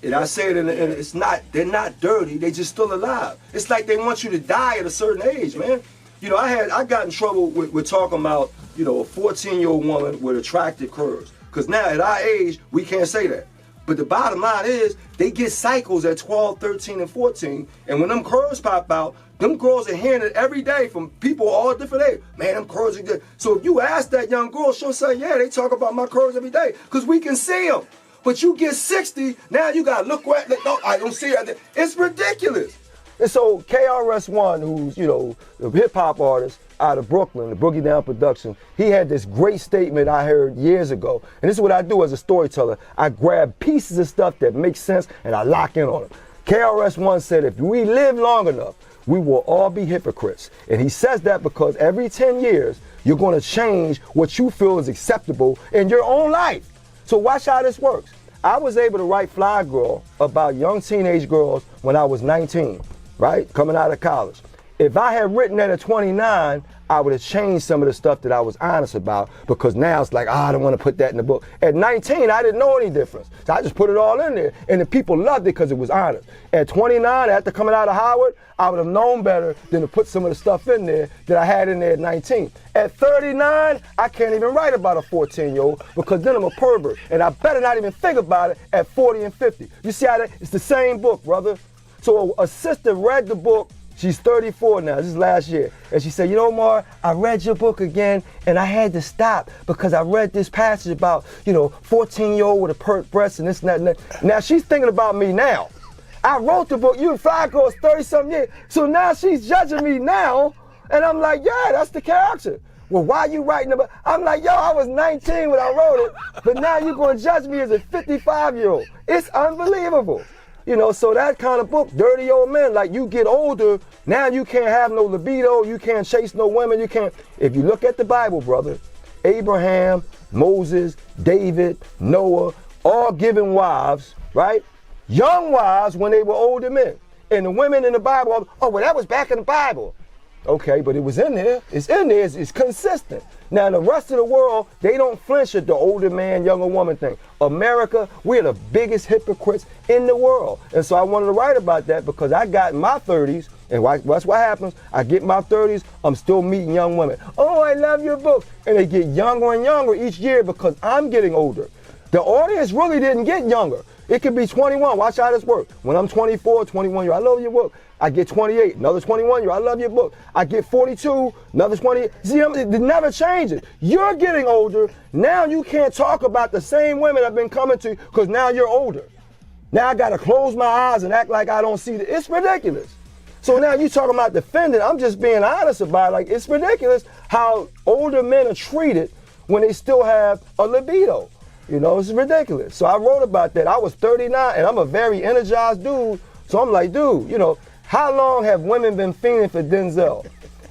and I say it in it's not, they're not dirty, they just still alive. It's like they want you to die at a certain age, man. You know, I got in trouble with talking about, you know, a 14-year-old woman with attractive curves. Because now at our age, we can't say that. But the bottom line is, they get cycles at 12, 13, and 14. And when them curves pop out, them girls are hearing it every day from people all different ages. Man, them curves are good. So if you ask that young girl, she'll say, yeah, they talk about my curves every day. Because we can see them. But you get 60, now you got to look where, no, I don't see it. It's ridiculous. And so KRS-One, who's, you know, a hip-hop artist out of Brooklyn, the Boogie Down production, he had this great statement I heard years ago. And this is what I do as a storyteller. I grab pieces of stuff that makes sense and I lock in on them. KRS-One said, if we live long enough, we will all be hypocrites. And he says that because every 10 years, you're going to change what you feel is acceptable in your own life. So watch how this works. I was able to write Fly Girl about young teenage girls when I was 19. Right? Coming out of college. If I had written that at 29, I would have changed some of the stuff that I was honest about, because now it's like, I don't want to put that in the book. At 19, I didn't know any difference. So I just put it all in there. And the people loved it because it was honest. At 29, after coming out of Howard, I would have known better than to put some of the stuff in there that I had in there at 19. At 39, I can't even write about a 14-year-old because then I'm a pervert. And I better not even think about it at 40 and 50. You see how it's the same book, brother. So a sister read the book, she's 34 now, this is last year, and she said, you know, Omar, I read your book again, and I had to stop because I read this passage about, you know, 14-year-old with a pert breast and this and that and that. Now she's thinking about me now. I wrote the book, you Fly Girl, 30-something years, so now she's judging me now, and I'm like, yeah, that's the character. Well, why are you writing about? I'm like, yo, I was 19 when I wrote it, but now you're going to judge me as a 55-year-old. It's unbelievable. You know, so that kind of book, Dirty Old Men, like you get older, now you can't have no libido, you can't chase no women, you can't. If you look at the Bible, brother, Abraham, Moses, David, Noah, all given wives, right? Young wives when they were older men. And the women in the Bible, oh, well, that was back in the Bible. Okay, but it was in there. It's in there. It's consistent. Now, the rest of the world, they don't flinch at the older man, younger woman thing. America, we're the biggest hypocrites in the world. And so I wanted to write about that because I got in my 30s, and that's what happens. I get in my 30s, I'm still meeting young women. Oh, I love your books. And they get younger and younger each year because I'm getting older. The audience really didn't get younger. It could be 21. Watch how this works. When I'm 24, 21 year, I love your book. I get 28, another 21 year, I love your book. I get 42, another 20. See, it never changes. You're getting older. Now you can't talk about the same women I've been coming to because now you're older. Now I got to close my eyes and act like I don't see it. It's ridiculous. So now you talking about defending. I'm just being honest about it. Like, it's ridiculous how older men are treated when they still have a libido. You know, it's ridiculous. So I wrote about that. I was 39 and I'm a very energized dude. So I'm like, dude, you know, how long have women been fiending for Denzel?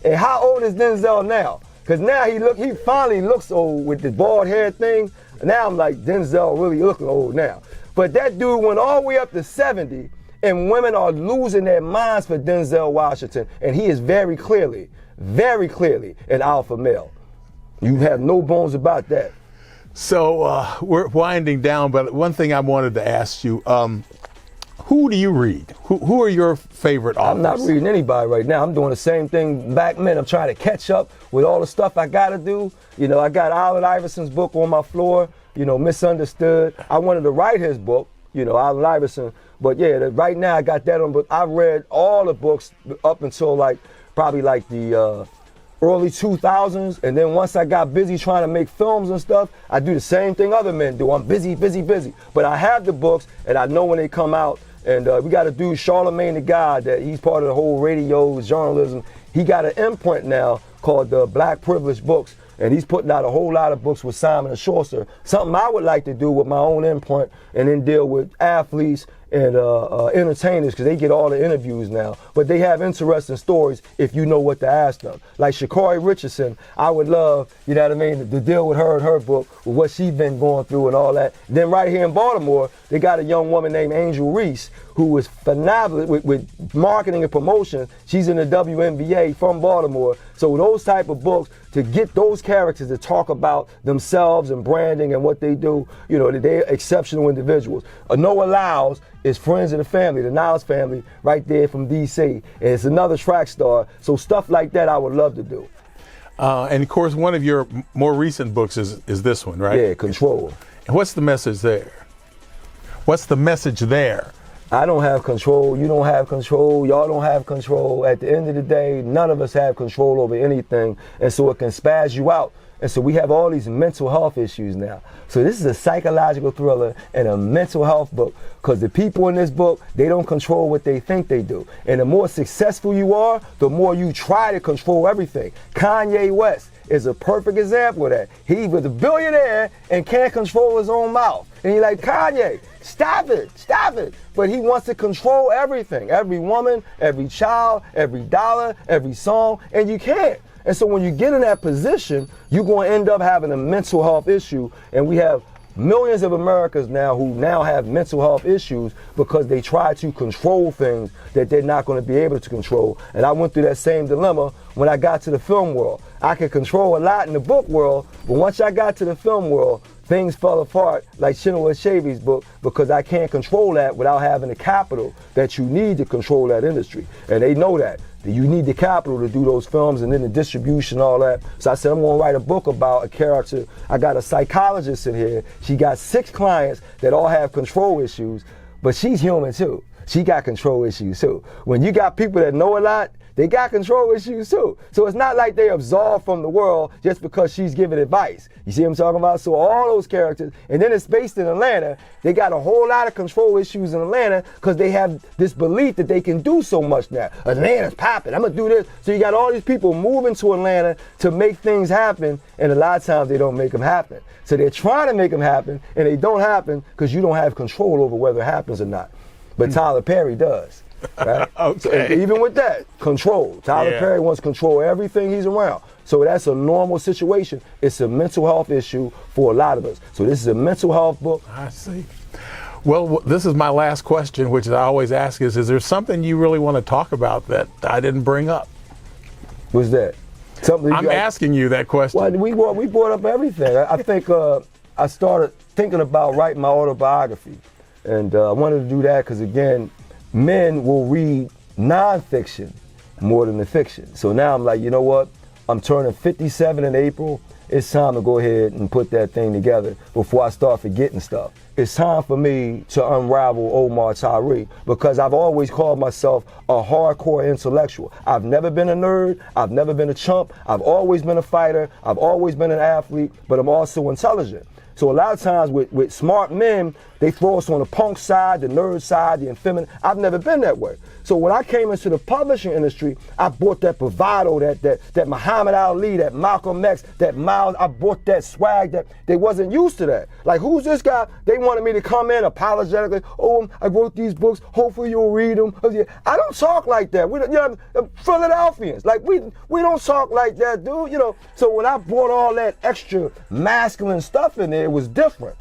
And how old is Denzel now? Because now he finally looks old with the bald hair thing. Now I'm like, Denzel really looking old now. But that dude went all the way up to 70 and women are losing their minds for Denzel Washington. And he is very clearly an alpha male. You have no bones about that. So we're winding down, but one thing I wanted to ask you, who do you read? Who are your favorite authors? I'm not reading anybody right now. I'm doing the same thing back then. I'm trying to catch up with all the stuff I got to do. You know, I got Allen Iverson's book on my floor, you know, Misunderstood. I wanted to write his book, you know, Allen Iverson. But yeah, right now I got that on, but I read all the books up until probably the early 2000s, and then once I got busy trying to make films and stuff, I do the same thing other men do. I'm busy. But I have the books, and I know when they come out, and we got a dude, Charlemagne the God, that he's part of the whole radio journalism. He got an imprint now called the Black Privilege Books, and he's putting out a whole lot of books with Simon & Schuster. Something I would like to do with my own imprint, and then deal with athletes and entertainers, because they get all the interviews now. But they have interesting stories if you know what to ask them. Like Sha'Carri Richardson, I would love, you know what I mean, to deal with her and her book, with what she's been going through and all that. Then right here in Baltimore, they got a young woman named Angel Reese, who is phenomenal with marketing and promotion. She's in the WNBA from Baltimore. So those type of books, to get those characters to talk about themselves and branding and what they do, you know, they're exceptional individuals. Noah Lyles is Friends of the Family, the Niles family, right there from DC. And it's another track star. So stuff like that I would love to do. And of course, one of your more recent books is this one, right? Yeah, Control. And what's the message there? What's the message there? I don't have control, you don't have control, y'all don't have control. At the end of the day, none of us have control over anything, and so it can spaz you out. And so we have all these mental health issues now. So this is a psychological thriller and a mental health book, because the people in this book, they don't control what they think they do. And the more successful you are, the more you try to control everything. Kanye West is a perfect example of that. He was a billionaire and can't control his own mouth. And you're like, Kanye, stop it. But he wants to control everything, every woman, every child, every dollar, every song, and you can't. And so when you get in that position, you're going to end up having a mental health issue. And we have millions of Americans now who now have mental health issues because they try to control things that they're not going to be able to control. And I went through that same dilemma when I got to the film world. I could control a lot in the book world, but once I got to the film world, things fell apart like Chinua Achebe's book, because I can't control that without having the capital that you need to control that industry. And they know that you need the capital to do those films, and then the distribution, all that. So I said, I'm going to write a book about a character. I got a psychologist in here. She got 6 clients that all have control issues, but she's human too. She got control issues too. When you got people that know a lot, they got control issues too. So it's not like they absolved from the world just because she's giving advice. You see what I'm talking about? So all those characters, and then it's based in Atlanta, they got a whole lot of control issues in Atlanta because they have this belief that they can do so much now. Atlanta's popping, I'm gonna do this. So you got all these people moving to Atlanta to make things happen, and a lot of times they don't make them happen. So they're trying to make them happen, and they don't happen because you don't have control over whether it happens or not. but Tyler Perry does. Right? Okay. So even with that, control. Tyler Perry wants to control everything he's around. So that's a normal situation. It's a mental health issue for a lot of us. So this is a mental health book. I see. Well, this is my last question, which I always ask is there something you really want to talk about that I didn't bring up? What's that? Something I'm asking you that question. Well, we brought up everything. I think I started thinking about writing my autobiography. And I wanted to do that because, again, men will read nonfiction more than the fiction. So now I'm like, you know what? I'm turning 57 in April. It's time to go ahead and put that thing together before I start forgetting stuff. It's time for me to unravel Omar Tyree because I've always called myself a hardcore intellectual. I've never been a nerd. I've never been a chump. I've always been a fighter. I've always been an athlete, but I'm also intelligent. So a lot of times with smart men, they throw us on the punk side, the nerd side, the effeminate. I've never been that way. So when I came into the publishing industry, I brought that bravado, that Muhammad Ali, that Malcolm X, that Miles. I brought that swag that they wasn't used to that. Like, who's this guy? They wanted me to come in apologetically. Oh, I wrote these books. Hopefully you'll read them. I don't talk like that. We, Philadelphians, like we don't talk like that, dude. So when I brought all that extra masculine stuff in there, it was different.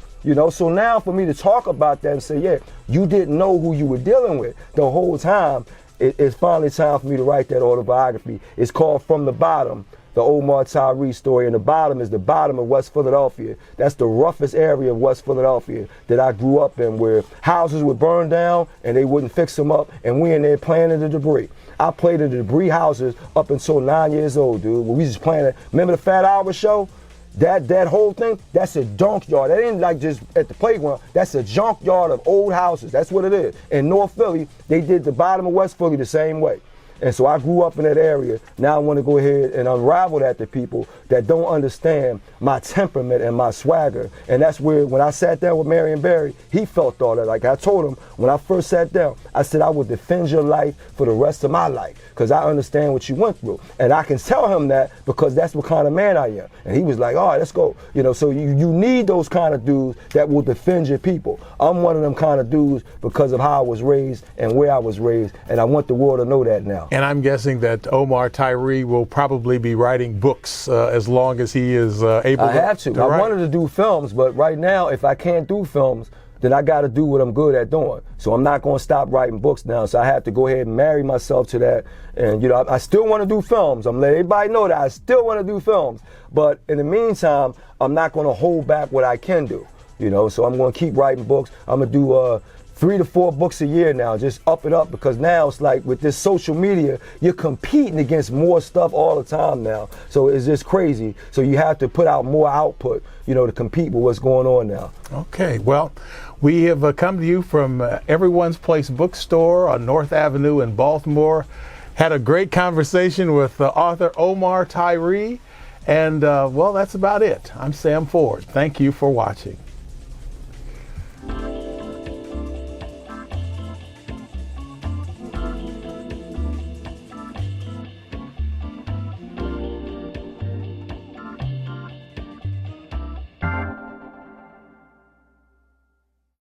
So now for me to talk about that and say, yeah, you didn't know who you were dealing with the whole time, it's finally time for me to write that autobiography. It's called From the Bottom, the Omar Tyree story. And the bottom is the bottom of West Philadelphia. That's the roughest area of West Philadelphia that I grew up in, where houses would burn down and they wouldn't fix them up, and we in there playing in the debris. I played in the debris houses up until 9 years old, dude. When we just playing it. Remember the Fat Albert show? That whole thing, that's a junkyard. That ain't like just at the playground. That's a junkyard of old houses. That's what it is. In North Philly, they did the bottom of West Philly the same way. And so I grew up in that area. Now I want to go ahead and unravel that to people that don't understand my temperament and my swagger. And that's where, when I sat down with Marion Barry, he felt all that. Like I told him, when I first sat down, I said, I will defend your life for the rest of my life because I understand what you went through. And I can tell him that because that's what kind of man I am. And he was like, all right, let's go. So you need those kind of dudes that will defend your people. I'm one of them kind of dudes because of how I was raised and where I was raised. And I want the world to know that now. And I'm guessing that Omar Tyree will probably be writing books as long as he is able I have to. I wanted to do films, but right now, if I can't do films, then I got to do what I'm good at doing. So I'm not going to stop writing books now. So I have to go ahead and marry myself to that. And, I still want to do films. I'm letting everybody know that I still want to do films. But in the meantime, I'm not going to hold back what I can do. So I'm going to keep writing books. I'm going to do 3 to 4 books a year now, just up it up, because now it's like with this social media, you're competing against more stuff all the time now. So it's just crazy. So you have to put out more output, to compete with what's going on now. Okay, well, we have come to you from Everyone's Place Bookstore on North Avenue in Baltimore. Had a great conversation with author Omar Tyree. And, well, that's about it. I'm Sam Ford. Thank you for watching.